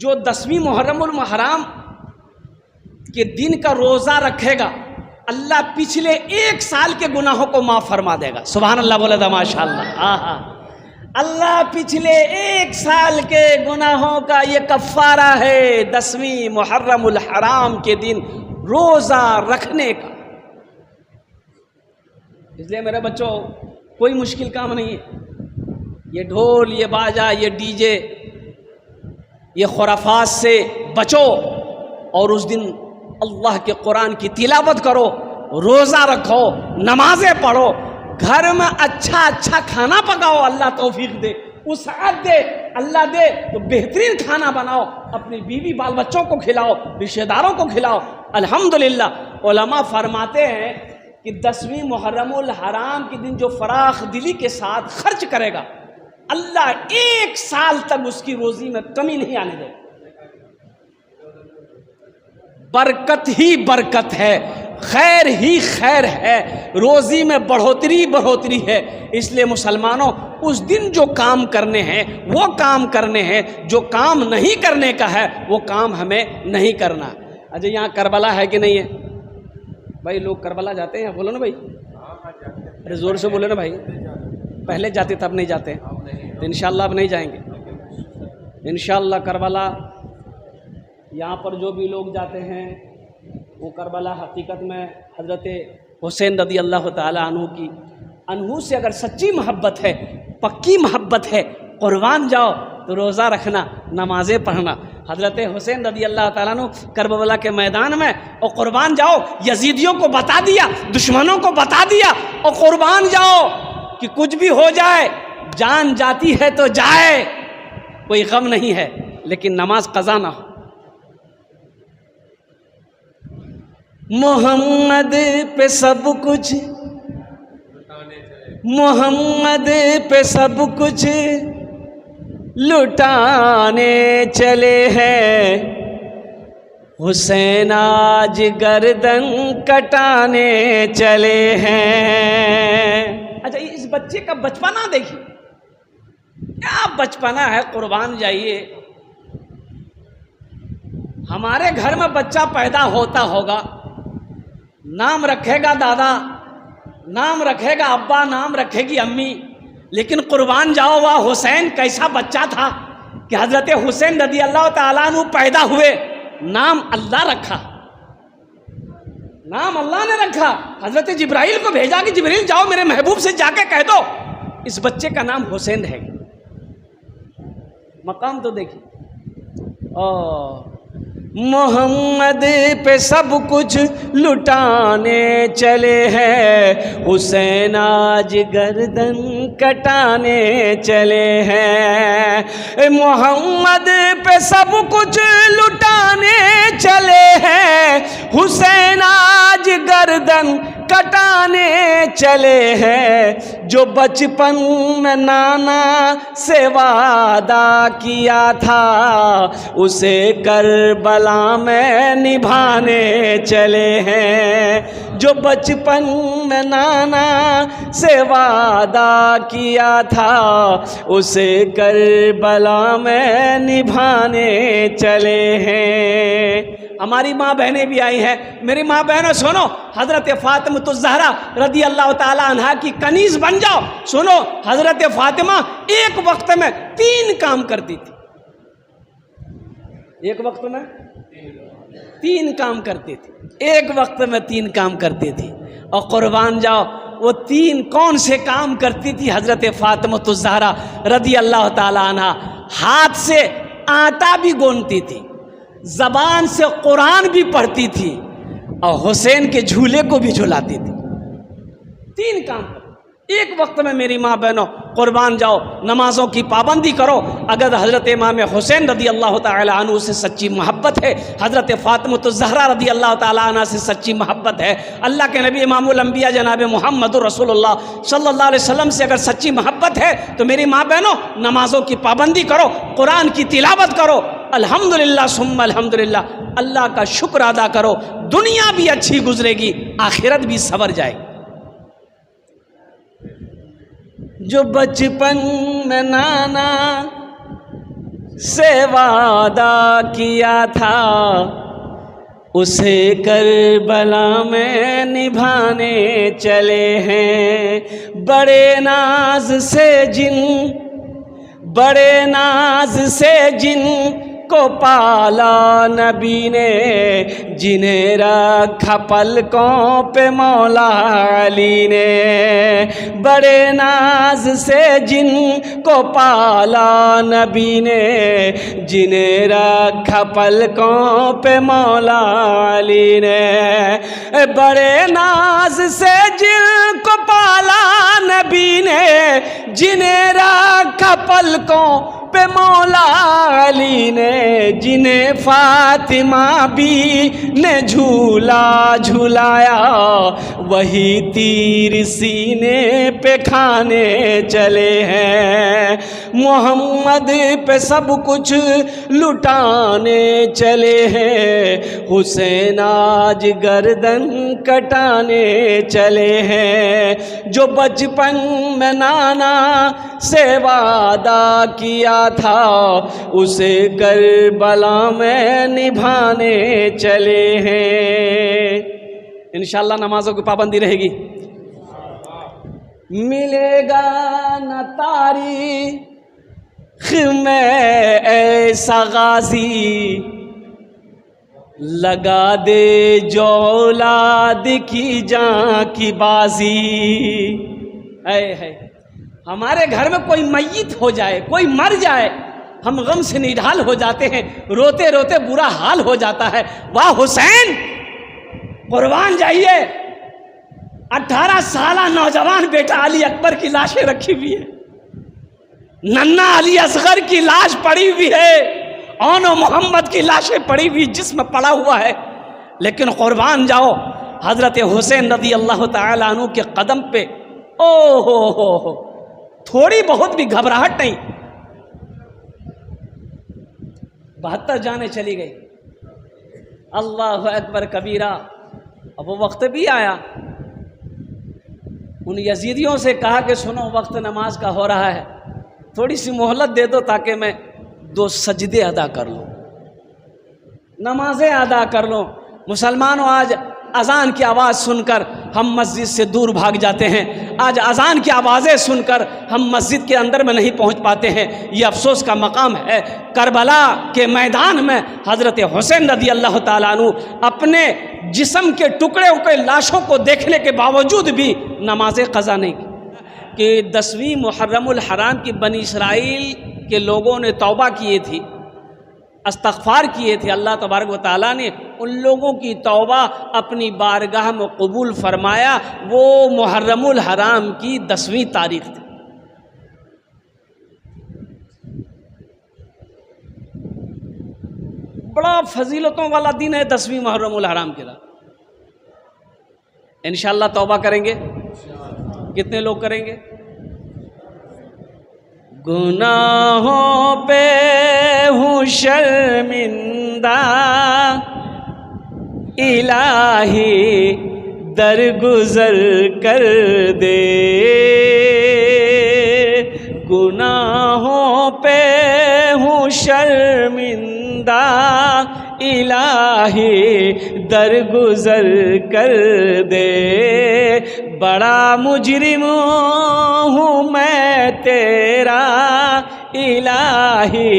जो 10वीं मुहर्रमुल हराम के दिन का रोज़ा रखेगा अल्लाह पिछले 1 साल के गुनाहों को माफ़ फरमा देगा। सुभान अल्लाह बोले था माशाअल्लाह। आहा, अल्लाह पिछले 1 साल के गुनाहों का ये कफ़ारा है 10वीं मुहर्रमुल हराम के दिन रोज़ा रखने का। इसलिए मेरे बच्चों कोई मुश्किल काम नहीं है। ये ढोल, ये बाजा, ये डीजे, ये खुराफात से बचो और उस दिन अल्लाह के कुरान की तिलावत करो, रोज़ा रखो, नमाज़ें पढ़ो, घर में अच्छा खाना पकाओ, अल्लाह तौफीक दे, वुसअत दे, अल्लाह दे तो बेहतरीन खाना बनाओ, अपनी बीवी बाल बच्चों को खिलाओ, रिश्तेदारों को खिलाओ। अल्हम्दुलिल्लाह उलमा फरमाते हैं कि 10वीं मुहर्रमुल हराम के दिन जो फराख दिली के साथ खर्च करेगा अल्लाह 1 साल तक उसकी रोजी में कमी नहीं आने देगा। बरकत ही बरकत है, खैर ही खैर है, रोजी में बढ़ोतरी है। इसलिए मुसलमानों उस दिन जो काम करने हैं वो काम करने हैं, जो काम नहीं करने का है वो काम हमें नहीं करना। अच्छा, यहाँ करबला है कि नहीं है भाई? लोग करबला जाते हैं? बोलो ना भाई, अरे ज़ोर से बोलो ना भाई। पहले जाते तब नहीं जाते, तो इंशाअल्लाह अब नहीं जाएंगे इंशाअल्लाह। करबला यहाँ पर जो भी लोग जाते हैं वो करबला हकीकत में हज़रत हुसैन रदी अल्लाह ताला अन्हु से अगर सच्ची मोहब्बत है, पक्की मोहब्बत है, कुर्बान जाओ तो रोज़ा रखना, नमाज़ें पढ़ना। हज़रत हुसैन रदी अल्लाह ताला अन्हु करबला के मैदान में और कुर्बान जाओ, यजीदियों को बता दिया, दुश्मनों को बता दिया और कुर्बान जाओ कि कुछ भी हो जाए, जान जाती है तो जाए, कोई गम नहीं है, लेकिन नमाज कज़ा ना हो। मोहम्मद पे सब कुछ, मोहम्मद पे सब कुछ लुटाने चले हैं, हुसैन आज गर्दन कटाने चले हैं। अच्छा, इस बच्चे का बचपना देखिए, क्या बचपना है। कुर्बान जाइए, हमारे घर में बच्चा पैदा होता होगा, नाम रखेगा दादा, नाम रखेगा अब्बा, नाम रखेगी अम्मी, लेकिन कुर्बान जाओ वाह हुसैन कैसा बच्चा था कि हज़रत हुसैन रज़ी अल्लाह ताला अन्हु पैदा हुए, नाम अल्लाह रखा, नाम अल्लाह ने रखा। हज़रत जिब्राइल को भेजा कि जिब्राइल जाओ मेरे महबूब से जाके कह दो इस बच्चे का नाम हुसैन है। मकाम तो देखिए। मोहम्मद पे सब कुछ लुटाने चले हैं, हुसैन आज गर्दन कटाने चले हैं। मोहम्मद पे सब कुछ लुटाने चले हैं, हुसैन आज गर्दन कटाने चले हैं। जो बचपन में नाना से वादा किया था उसे करबला में निभाने चले हैं। जो बचपन में नाना से वादा किया था उसे करबला में निभाने चले हैं। हमारी माँ बहनें भी आई हैं। मेरी माँ बहनों सुनो, हज़रत फ़ातिमा ज़हरा रदी अल्लाह ताला अन्हा की कनीज़ बन जाओ। सुनो, हज़रत फ़ातिमा एक वक्त में 3 काम करती थी, एक वक्त में 3 काम करती थी, एक वक्त में 3 काम करती थी। और कुर्बान जाओ वो 3 कौन से काम करती थी हज़रत फ़ातिमा ज़हरा रदी अल्लाह ताला अन्हा? हाथ से आटा भी गूंथती थी, ज़बान से कुरान भी पढ़ती थी और हुसैन के झूले को भी झुलाती थी। 3 काम एक वक्त में। मेरी माँ बहनों कुर्बान जाओ, नमाज़ों की पाबंदी करो। अगर हज़रत इमाम हुसैन रदी अल्लाह ताला अन्हु से सच्ची मोहब्बत है, हज़रत फ़ातिमा ज़हरा रदी अल्लाह ताला अन्हा से सच्ची मोहब्बत है, अल्लाह के नबी इमामुल अंबिया जनाब मोहम्मद रसूलुल्लाह सल्लल्लाहु अलैहि वसल्लम से अगर सच्ची मोहब्बत है तो मेरी माँ बहनों नमाज़ों की पाबंदी करो, कुरान की तिलावत करो। अल्हम्दुलिल्लाह सुम्मा अल्हम्दुलिल्लाह, अल्लाह का शुक्र अदा करो। दुनिया भी अच्छी गुजरेगी, आखिरत भी संवर जाएगी। जो बचपन में नाना से वादा किया था, उसे करबला में निभाने चले हैं। बड़े नाज से जिन को पाला नबी ने, जिन्हें रखा पलकों पे मौला अली ने। बड़े नाज से जिन को पाला नबी ने, जिन्हें रखा पलकों पे मौला अली ने। बड़े नाज से जिन को पाला नबी ने, जिन्हें रखा पलकों पे मौला अली ने। जिन्हें फातिमा भी ने झूला झुलाया, वही तीर सीने पे खाने चले हैं। मोहम्मद पे सब कुछ लुटाने चले हैं, हुसैन आज गर्दन कटाने चले हैं। जो बचपन में नाना से वादा किया था, उसे करबला में निभाने चले हैं। इंशाअल्लाह नमाजों की पाबंदी रहेगी। मिलेगा न तारीख में ऐसा गाजी, लगा दे जो औलाद की जान की बाजी। है हमारे घर में कोई मैयत हो जाए, कोई मर जाए, हम गम से निढाल हो जाते हैं, रोते रोते बुरा हाल हो जाता है। वाह हुसैन, कुर्बान जाइए। 18 साला नौजवान बेटा अली अकबर की लाशें रखी हुई है, नन्ना अली असगर की लाश पड़ी हुई है, औनो मोहम्मद की लाशें पड़ी हुई, जिस्म पड़ा हुआ है। लेकिन कुर्बान जाओ हजरत हुसैन रज़ी अल्लाह ताला अन्हु के कदम पे। ओ हो, थोड़ी बहुत भी घबराहट नहीं। 72 जाने चली गई। अल्लाह अकबर कबीरा। अब वो वक्त भी आया, उन यजीदियों से कहा कि सुनो, वक्त नमाज का हो रहा है, थोड़ी सी मोहलत दे दो ताकि मैं 2 सजदे अदा कर लूँ, नमाजें अदा कर लूँ। मुसलमानों, आज अज़ान की आवाज़ सुनकर हम मस्जिद से दूर भाग जाते हैं। आज अज़ान की आवाज़ें सुनकर हम मस्जिद के अंदर में नहीं पहुंच पाते हैं। ये अफसोस का मकाम है। करबला के मैदान में हज़रत हुसैन रज़ी अल्लाह ताला अन्हु अपने जिस्म के टुकड़े हुए लाशों को देखने के बावजूद भी नमाज़ क़ज़ा नहीं की। कि 10वीं मुहर्रमुल हराम की बनी इसराइल के लोगों ने तौबा किए थी, इस्तग़फ़ार किए थे। अल्लाह तबारक व तआला ने उन लोगों की तौबा अपनी बारगाह में कबूल फरमाया। वो मुहर्रमुल हराम की 10वीं तारीख थी। बड़ा फजीलतों वाला दिन है 10वीं मुहर्रमुल हराम के रात। इंशाअल्लाह तौबा करेंगे। कितने लोग करेंगे? गुनाहों पे हूँ शर्मिंदा, इलाही दरगुजर कर दे। गुनाहों पे हूँ शर्मिंदा, इलाही दरगुजर कर दे। बड़ा मुजरिम हूँ मैं तेरा, इलाही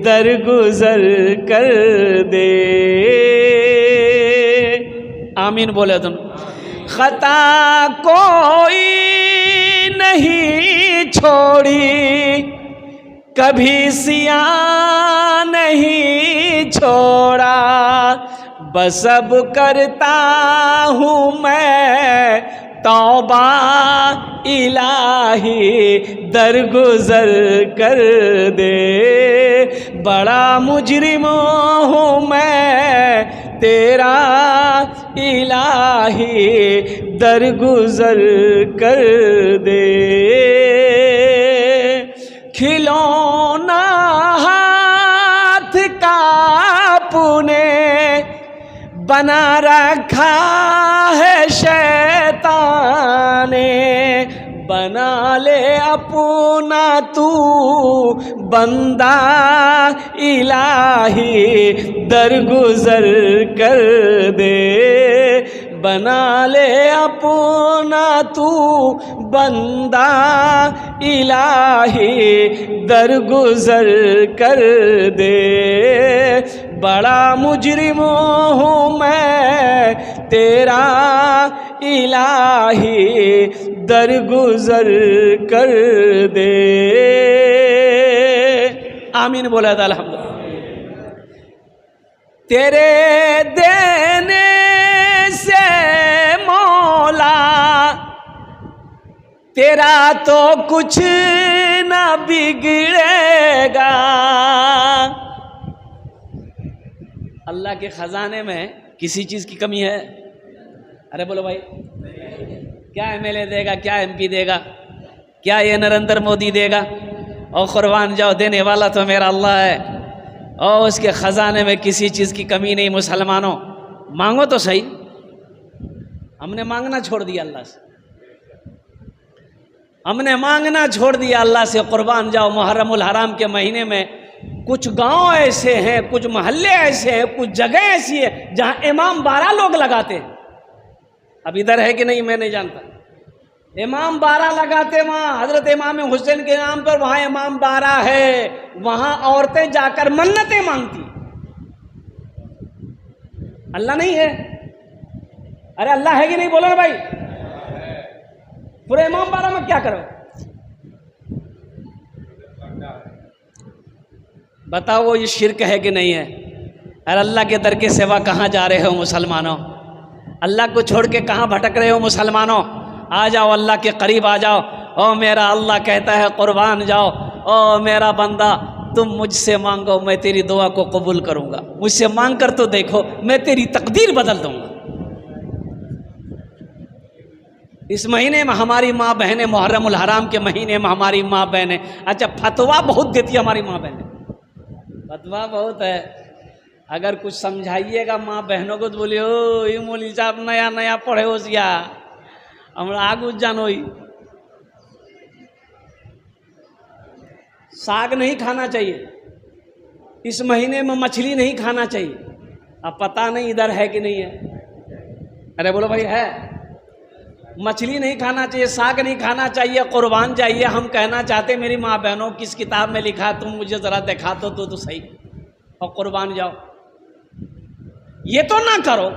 दरगुजर कर दे। आमीन बोले तुम। खता कोई नहीं छोड़ी, कभी सिया नहीं छोड़ा। बस अब करता हूँ मैं तौबा, इलाही दरगुजर कर दे। बड़ा मुजरिम हूँ मैं तेरा, इलाही दरगुजर कर दे। खिलौना हाथ का पुने बना रखा है शैतान ने, बना ले अपना तू बंदा इलाही दरगुजर कर दे, बना ले अपना तू बंदा इलाही दरगुजर कर दे। बड़ा मुजरिम हूँ मैं तेरा इलाही दरगुजर कर दे। आमीन बोला था अल्हम्दुलिल्लाह। तेरे देने से मौला तेरा तो कुछ ना बिगड़ेगा। अल्लाह के खजाने में किसी चीज की कमी है? अरे बोलो भाई, क्या एमएलए देगा, क्या एमपी देगा, क्या ये नरेंद्र मोदी देगा? और कुर्बान जाओ, देने वाला तो मेरा अल्लाह है और उसके खजाने में किसी चीज की कमी नहीं। मुसलमानों मांगो तो सही। हमने मांगना छोड़ दिया अल्लाह से, हमने मांगना छोड़ दिया अल्लाह से। कुर्बान जाओ, मुहर्रमुल हराम के महीने में कुछ गांव ऐसे हैं, कुछ मोहल्ले ऐसे हैं, कुछ जगह ऐसी है जहां इमाम 12 लोग लगाते हैं। अब इधर है कि नहीं मैं नहीं जानता। इमाम 12 लगाते वहां हजरत इमाम हुसैन के नाम पर, वहां इमाम 12 है। वहां औरतें जाकर मन्नतें मांगती। अल्लाह नहीं है? अरे अल्लाह है कि नहीं, बोलो ना भाई। पूरे इमाम 12 में क्या करो? बताओ वो ये शिरक है कि नहीं है? अरे अल्लाह के दर के सिवा कहाँ जा रहे हो मुसलमानों? अल्लाह को छोड़ के कहाँ भटक रहे हो मुसलमानों? आ जाओ, अल्लाह के करीब आ जाओ। ओ मेरा अल्लाह कहता है कुर्बान जाओ, ओ मेरा बंदा तुम मुझसे मांगो, मैं तेरी दुआ को कबूल करूँगा। मुझसे मांग कर तो देखो, मैं तेरी तकदीर बदल दूँगा। इस महीने में हमारी माँ बहनें, मुहर्रमुल हराम के महीने में हमारी माँ बहनें, अच्छा फतवा बहुत देती है हमारी माँ बहनें, फतवा बहुत है। अगर कुछ समझाइएगा माँ बहनों को तो बोलिए ओ ये मौलवी साहब नया नया पढ़े होशिया, हमरा आगू जानो। साग नहीं खाना चाहिए इस महीने में, मछली नहीं खाना चाहिए। अब पता नहीं इधर है कि नहीं है? अरे बोलो भाई, है? मछली नहीं खाना चाहिए, साग नहीं खाना चाहिए, कुर्बान जाइए। हम कहना चाहते मेरी माँ बहनों, किस किताब में लिखा तुम मुझे ज़रा दिखा तो सही, और कुर्बान जाओ। ये तो ना करो,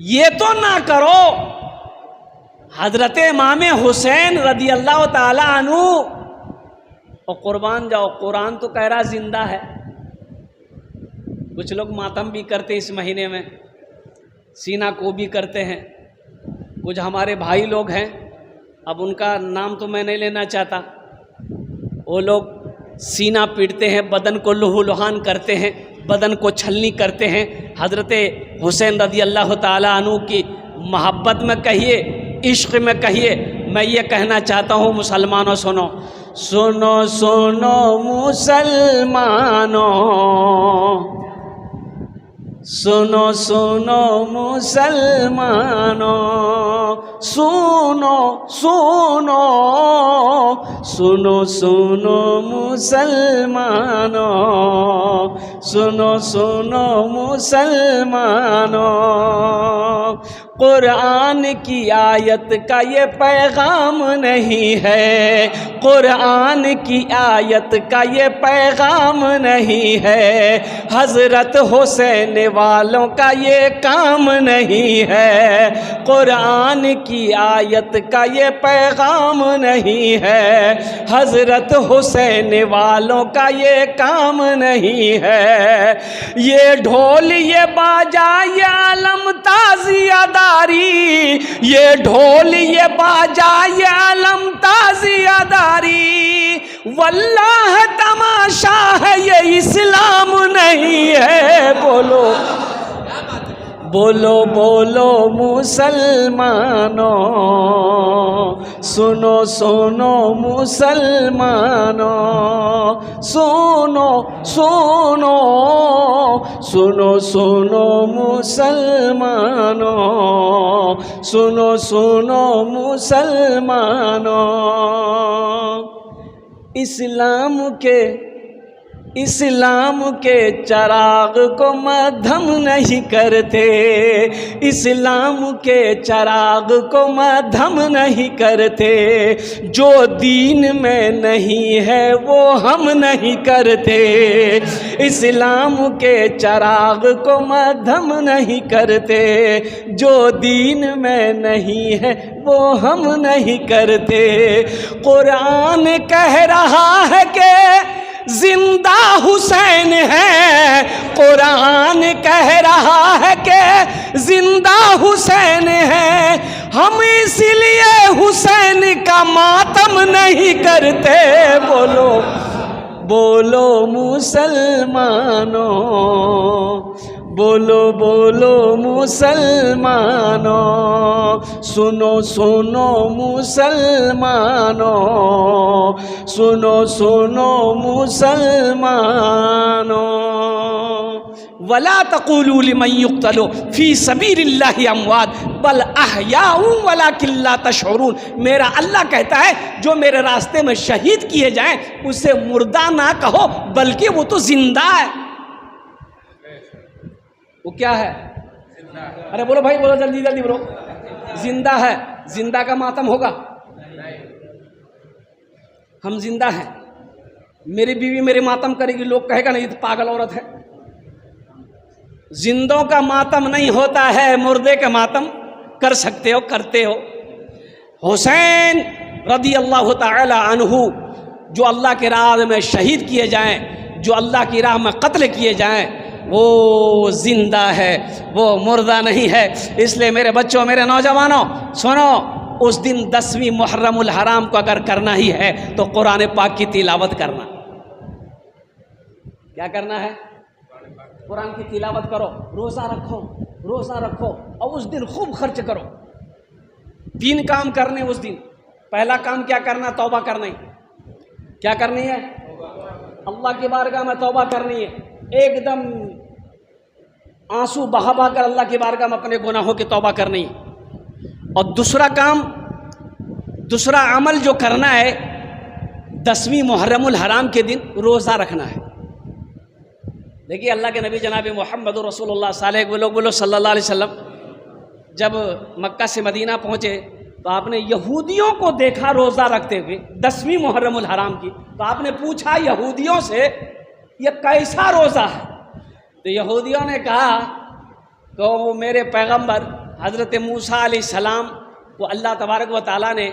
ये तो ना करो। हजरत इमाम हुसैन रदी अल्लाह ताला अन्हु, और कुर्बान जाओ, कुरान तो कह रहा जिंदा है। कुछ लोग मातम भी करते इस महीने में, सीना को भी करते हैं। कुछ हमारे भाई लोग हैं, अब उनका नाम तो मैं नहीं लेना चाहता, वो लोग सीना पीटते हैं, बदन को लहूलुहान करते हैं, बदन को छलनी करते हैं। हज़रत हुसैन रज़ी अल्लाह ताला अन्हु की मोहब्बत में कहिए, इश्क़ में कहिए। मैं ये कहना चाहता हूँ मुसलमानों, सुनो सुनो सुनो मुसलमानों, सुनो सुनो मुसलमानों, सुनो सुनो सुनो सुनो मुसलमानों, सुनो सुनो मुसलमानों। कुरान की आयत का ये पैगाम नहीं है, कुरान की आयत का ये पैगाम नहीं है, हज़रत हुसैन वालों का ये काम नहीं है। कुरान की आयत का ये पैगाम नहीं है, हज़रत हुसैन वालों का ये काम नहीं है। ये ढोल ये बाजा ये आलम ताज़ियादारी, ये ढोल ये बाजा ये आलम ताज़ियादारी, वल्लाह तमाशा है ये इस्लाम नहीं है। बोलो बोलो बोलो मुसलमानों, सुनो सुनो मुसलमानों, सुनो सुनो सुनो सुनो मुसलमानों, सुनो सुनो मुसलमानों। इस्लाम के चराग को मद्धम नहीं करते, इस्लाम के चराग को मद्धम नहीं करते, जो दीन में नहीं है वो हम नहीं करते। इस्लाम के चराग को मद्धम नहीं करते, जो दीन में नहीं है वो हम नहीं करते। कुरान कह रहा है कि जिंदा हुसैन है, कुरान कह रहा है कि जिंदा हुसैन है, हम इसलिए हुसैन का मातम नहीं करते। बोलो बोलो मुसलमानों, बोलो बोलो मुसलमानों, सुनो सुनो मुसलमानों, सुनो सुनो मुसलमानों। वला तक़ूलू लिमन युक़्तलू फ़ी सबीलिल्लाहि अमवात बल अहयाउ वलाकिन ला तशऊरून। मेरा अल्लाह कहता है जो मेरे रास्ते में शहीद किए जाएं उसे मुर्दा ना कहो, बल्कि वो तो जिंदा है। वो क्या है? अरे बोलो भाई, बोलो जल्दी जल्दी बोलो। जिंदा है। जिंदा का मातम होगा? हम जिंदा हैं। मेरी बीवी मेरे मातम करेगी, लोग कहेगा नहीं ये तो पागल औरत है। जिंदों का मातम नहीं होता है, मुर्दे का मातम कर सकते हो, करते हो। हुसैन रदी अल्लाह ताला अन्हु जो अल्लाह के राह में शहीद किए जाएं, जो अल्लाह की राह में कत्ल किए जाएं, वो जिंदा है, वो मुर्दा नहीं है। इसलिए मेरे बच्चों, मेरे नौजवानों, सुनो, उस दिन 10वीं मुहर्रमुल हराम को अगर करना ही है तो कुरान पाक की तिलावत करना। क्या करना है? कुरान की तिलावत करो, रोज़ा रखो, रोज़ा रखो और उस दिन खूब खर्च करो। 3 काम करने उस दिन। पहला काम क्या करना? तौबा करनी। क्या करनी है? अल्लाह की बारगाह में तौबा करनी है। एकदम आंसू बहा बहा कर अल्लाह की बारगाह में अपने गुनाहों की तौबा करनी है। और दूसरा काम, दूसरा अमल जो करना है, 10वीं मुहर्रमुल हराम के दिन रोज़ा रखना है। देखिए अल्लाह के नबी जनाब मोहम्मद रसूलुल्लाह सल्लल्लाहु अलैहि वसल्लम जब मक्का से मदीना पहुँचे तो आपने यहूदियों को देखा रोज़ा रखते हुए 10वीं मुहर्रमुल हराम की। तो आपने पूछा यहूदियों से ये कैसा रोज़ा है? तो यहूदियों ने कहा तो वो मेरे पैगंबर हज़रत मूसा अलैहिस्सलाम को अल्लाह तबारक व तआला ने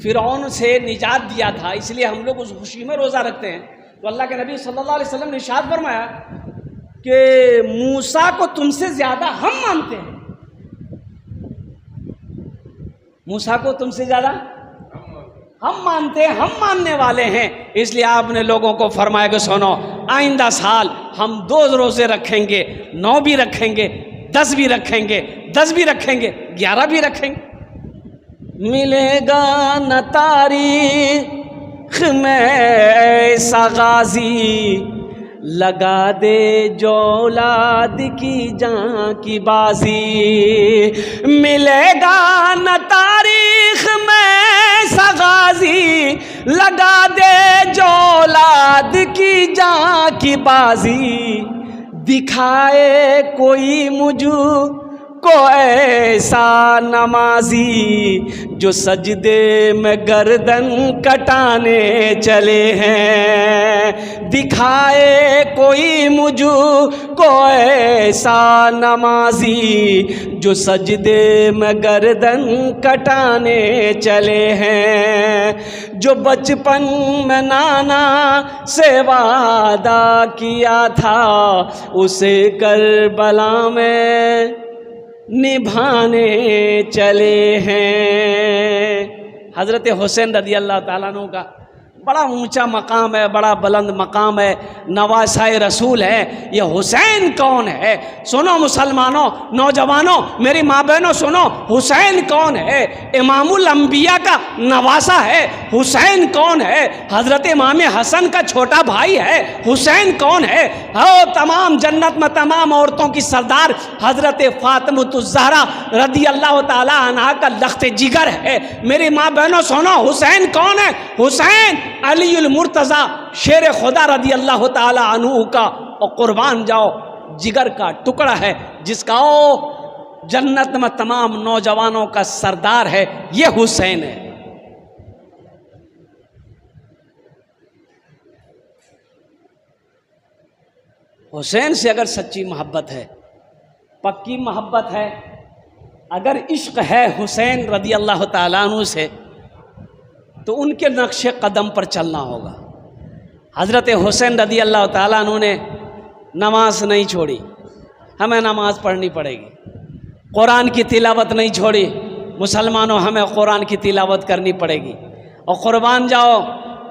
फ़िरौन से निजात दिया था, इसलिए हम लोग उस खुशी में रोज़ा रखते हैं। तो अल्लाह के नबी सल्लल्लाहु अलैहि वसल्लम ने इरशाद फरमाया कि मूसा को तुमसे ज़्यादा हम मानते हैं। मूसा को तुमसे ज़्यादा हम मानते हैं, हम मानने वाले हैं। इसलिए आपने लोगों को फरमाया कि सुनो, आइंदा साल हम 2 रोज़े रखेंगे, 9 भी रखेंगे, 10 भी रखेंगे, 10 भी रखेंगे, 11 भी रखेंगे। मिलेगा न तारीख में ऐसा गाजी, लगा दे जो औलाद की जान की बाजी। मिलेगा न तारीख में ऐसा गाजी, लगा दे जो औलाद की जान की बाजी। दिखाए कोई मुझको ऐसा नमाजी, जो सजदे में गर्दन कटाने चले हैं। दिखाए कोई मुझको ऐसा नमाजी, जो सजदे में गर्दन कटाने चले हैं। जो बचपन में नाना से वादा किया था, उसे करबला में निभाने चले हैं। हज़रत हुसैन रज़ी अल्लाह ताला अन्हु का बड़ा ऊंचा मकाम है, बड़ा बुलंद मकाम है, नवासाए रसूल है। ये हुसैन कौन है? सुनो मुसलमानों, नौजवानों, मेरी माँ बहनों सुनो, हुसैन कौन है? इमामुल अंबिया का नवासा है। हुसैन कौन है? हजरत इमाम हसन का छोटा भाई है। हुसैन कौन है? हो तमाम जन्नत में तमाम औरतों की सरदार हजरत फातिमतुज़ ज़हरा रदी अल्लाह ताला अन्हा का लख्त जिगर है। मेरी माँ बहनों सुनो, हुसैन कौन है? हुसैन अलीउल मुर्तज़ा शेर खुदा रदी अल्लाह ताला अन्हु का और कुर्बान जाओ जिगर का टुकड़ा है, जिसका ओ जन्नत में तमाम नौजवानों का सरदार है। ये हुसैन है। हुसैन से अगर सच्ची मोहब्बत है, पक्की मोहब्बत है, अगर इश्क है हुसैन रदी अल्लाह ताला अन्हु से, तो उनके नक्शे कदम पर चलना होगा। हज़रत हुसैन रदी अल्लाह ताला अन्हु ने नमाज नहीं छोड़ी, हमें नमाज पढ़नी पड़ेगी। कुरान की तिलावत नहीं छोड़ी, मुसलमानों हमें कुरान की तिलावत करनी पड़ेगी। और कुर्बान जाओ,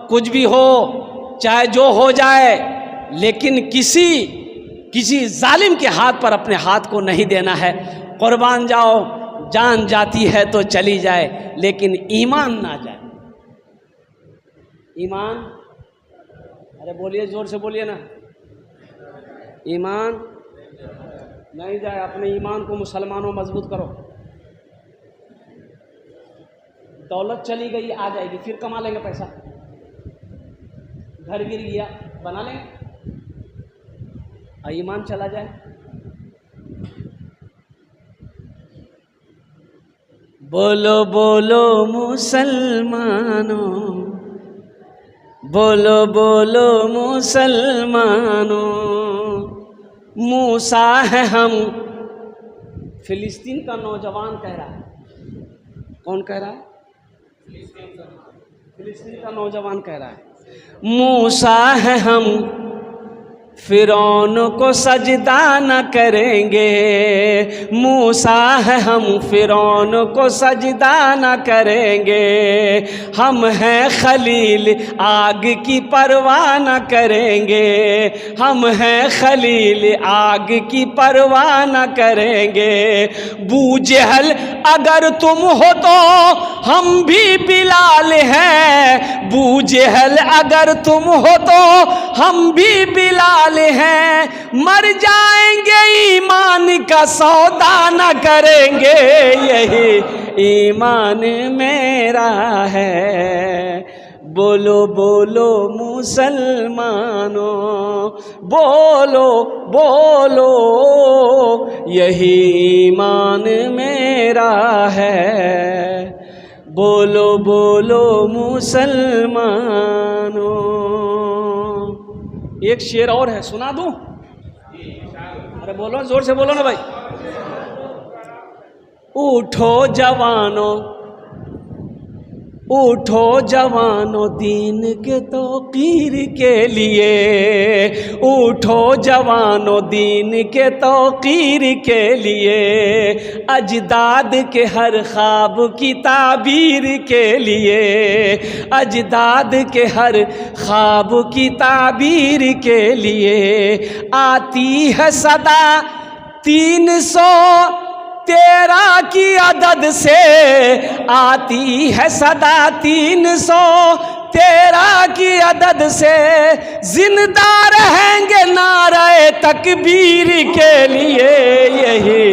कुछ भी हो, चाहे जो हो जाए, लेकिन किसी जालिम के हाथ पर अपने हाथ को नहीं देना है। कुर्बान जाओ, जान जाती है तो चली जाए, लेकिन ईमान ना जाए। ईमान, अरे बोलिए, जोर से बोलिए ना। ईमान नहीं जाए। अपने ईमान को मुसलमानों मजबूत करो। दौलत चली गई, आ जाएगी, फिर कमा लेंगे पैसा। घर गिर गया, बना लेंगे। ईमान चला जाए, बोलो बोलो मुसलमानों, बोलो बोलो मुसलमानों, मूसा है हम। फिलिस्तीन का नौजवान कह रहा है। कौन कह रहा है? फिलिस्तीन का नौजवान कह रहा है, मूसा है हम, फिरौन को सजदा न करेंगे। मूसा है हम, फिरौन को सजदा न करेंगे। हम हैं खलील, आग की परवाह न करेंगे। हम हैं खलील, आग की परवाह न करेंगे। बू जहल अगर तुम हो तो हम भी बिलाल हैं। बू जहल अगर तुम हो तो हम भी बिलाल हैं। मर जाएंगे, ईमान का सौदा न करेंगे। यही ईमान मेरा है। बोलो बोलो मुसलमानों, बोलो बोलो, यही ईमान मेरा है। बोलो बोलो मुसलमानों। एक शेर और है, सुना दूं? अरे बोलो, जोर से बोलो ना भाई। उठो जवानों, उठो जवानों, दीन के तौकीर के लिए। उठो जवानों, दीन के तौकीर के लिए। अजदाद के हर ख्वाब की ताबीर के लिए। अजदाद के हर ख्वाब की ताबीर के लिए। आती है सदा 313 की अदद से। आती है सदा 313 की अदद से। जिंदा रहेंगे नारे तकबीर के लिए। यही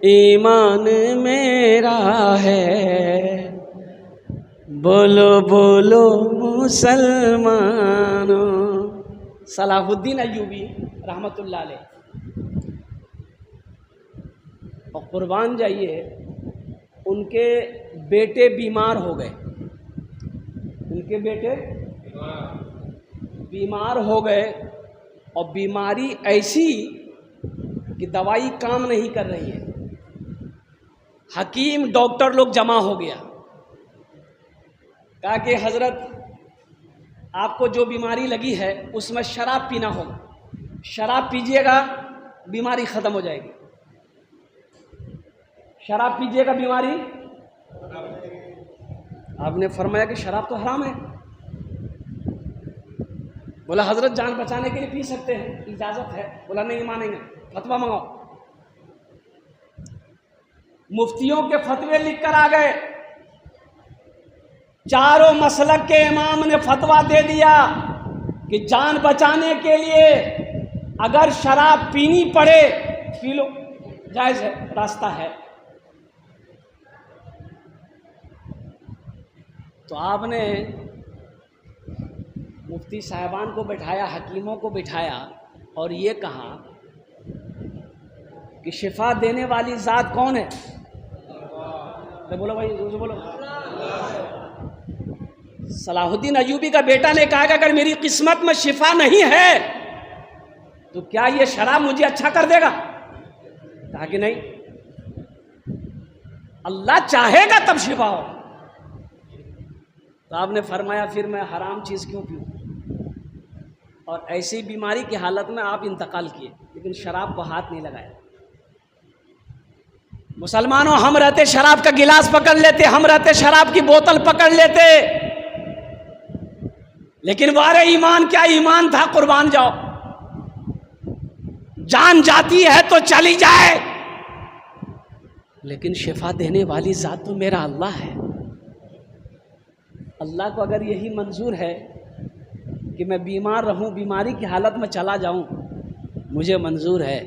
ईमान मेरा है। बोलो बोलो मुसलमानों। सलाहुद्दीन अय्यूबी रहमतुल्लाह अलैह। और कुर्बान जाइए, उनके बेटे बीमार हो गए। उनके बेटे बीमार हो गए, और बीमारी ऐसी कि दवाई काम नहीं कर रही है। हकीम डॉक्टर लोग जमा हो गया, कहा कि हजरत आपको जो बीमारी लगी है उसमें शराब पीना होगा। शराब पीजिएगा, बीमारी ख़त्म हो जाएगी। शराब पीजिएगा, बीमारी। आपने फरमाया कि शराब तो हराम है। बोला हजरत जान बचाने के लिए पी सकते हैं, इजाज़त है। बोला नहीं मानेंगे, फतवा मंगाओ। मुफ्तियों के फतवे लिख कर आ गए, चारों मसलक के इमाम ने फतवा दे दिया कि जान बचाने के लिए अगर शराब पीनी पड़े पी लो, जायज़ है, रास्ता है। तो आपने मुफ्ती साहबान को बैठाया, हकीमों को बिठाया और ये कहा कि शिफा देने वाली ज़ात कौन है? तो बोलो भाई, बोलो। सलाहुद्दीन अयूबी का बेटा ने कहा कि अगर मेरी किस्मत में शिफा नहीं है तो क्या ये शराब मुझे अच्छा कर देगा? कहा कि नहीं, अल्लाह चाहेगा तब शिफा हो। तो आपने फरमाया फिर मैं हराम चीज़ क्यों पीऊँ? और ऐसी बीमारी की हालत में आप इंतकाल किए, लेकिन शराब को हाथ नहीं लगाया। मुसलमानों, हम रहते शराब का गिलास पकड़ लेते, हम रहते शराब की बोतल पकड़ लेते, लेकिन वारे ईमान क्या ईमान था, कुर्बान जाओ। जान जाती है तो चली जाए, लेकिन शिफा देने वाली ज़ात तो मेरा अल्लाह है। अल्लाह को अगर यही मंजूर है कि मैं बीमार रहूं, बीमारी की हालत में चला जाऊं, मुझे मंजूर है,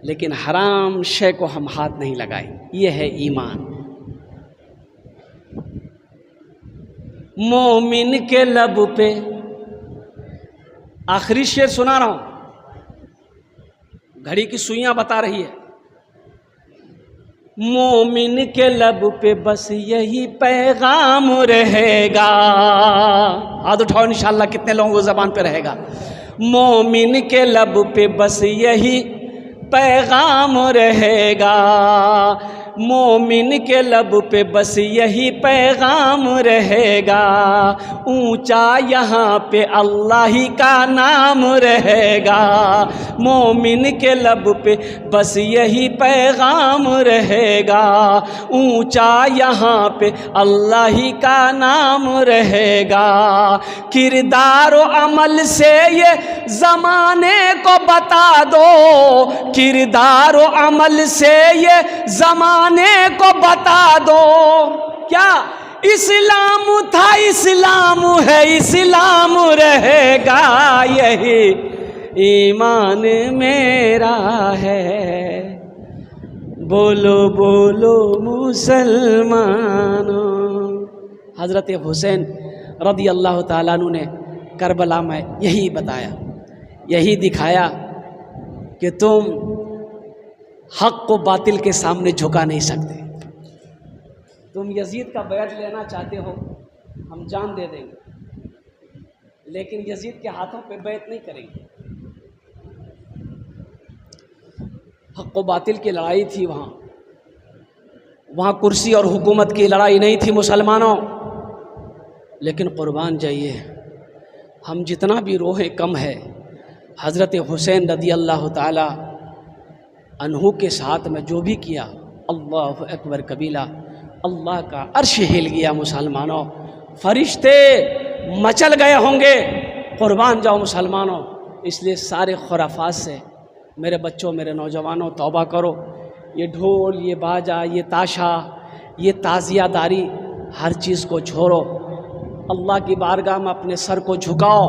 लेकिन हराम शय को हम हाथ नहीं लगाएं। ये है ईमान। मोमिन के लब पे, आखिरी शेर सुना रहा हूं, घड़ी की सुइयां बता रही है। मोमिन के लब पे बस यही पैगाम रहेगा। हाथ उठाओ इंशाअल्लाह, कितने लोगों को ज़बान पे रहेगा? मोमिन के लब पे बस यही पैगाम रहेगा, मोमिन के लब पे बस यही पैगाम रहेगा। ऊंचा यहाँ पे अल्लाह ही का नाम रहेगा, मोमिन के लब पे बस यही पैगाम रहेगा। ऊंचा यहाँ पे अल्लाह ही का नाम रहेगा। किरदार और अमल से ये ज़माने को बता दो, किरदार और अमल से ये ज़माने को बता दो। क्या इस्लाम था, इस्लाम है, इस्लाम रहेगा, यही ईमान मेरा है। बोलो बोलो मुसलमानों। हज़रत हुसैन रज़ी अल्लाह ताला अन्हु ने करबला में यही बताया, यही दिखाया कि तुम हक़ को बातिल के सामने झुका नहीं सकते। तुम यजीद का बैत लेना चाहते हो, हम जान दे देंगे, लेकिन यजीद के हाथों पे बैत नहीं करेंगे। हक़ व बातिल की लड़ाई थी वहाँ कुर्सी और हुकूमत की लड़ाई नहीं थी मुसलमानों। लेकिन कुर्बान जाइए, हम जितना भी रोहें कम है। हज़रत हुसैन रज़ी अल्लाह ताला अन्हु के साथ में जो भी किया, अल्लाह अकबर कबीला, अल्लाह का अर्श हिल गया मुसलमानों, फरिश्ते मचल गए होंगे। कुर्बान जाओ मुसलमानों। इसलिए सारे खुराफात से मेरे बच्चों, मेरे नौजवानों, तौबा करो। ये ढोल, ये बाजा, ये ताशा, ये ताज़ियादारी, हर चीज़ को छोड़ो। अल्लाह की बारगाह में अपने सर को झुकाओ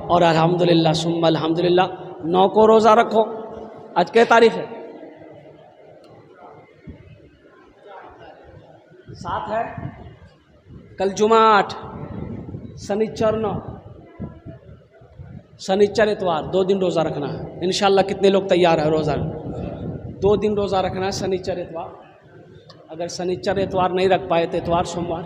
और अल्हम्दुलिल्लाह सुम्मा अल्हम्दुलिल्लाह 9 को रोज़ा रखो। आज क्या तारीख है? 7 है। कल जुमा 8, शनिचर 9, शनिचर इतवार 2 दिन रोज़ा रखना है इंशाअल्लाह। कितने लोग तैयार है रोज़ा? 2 दिन रोज़ा रखना है, शनिचर इतवार। अगर शनिचर इतवार नहीं रख पाए तो इतवार सोमवार।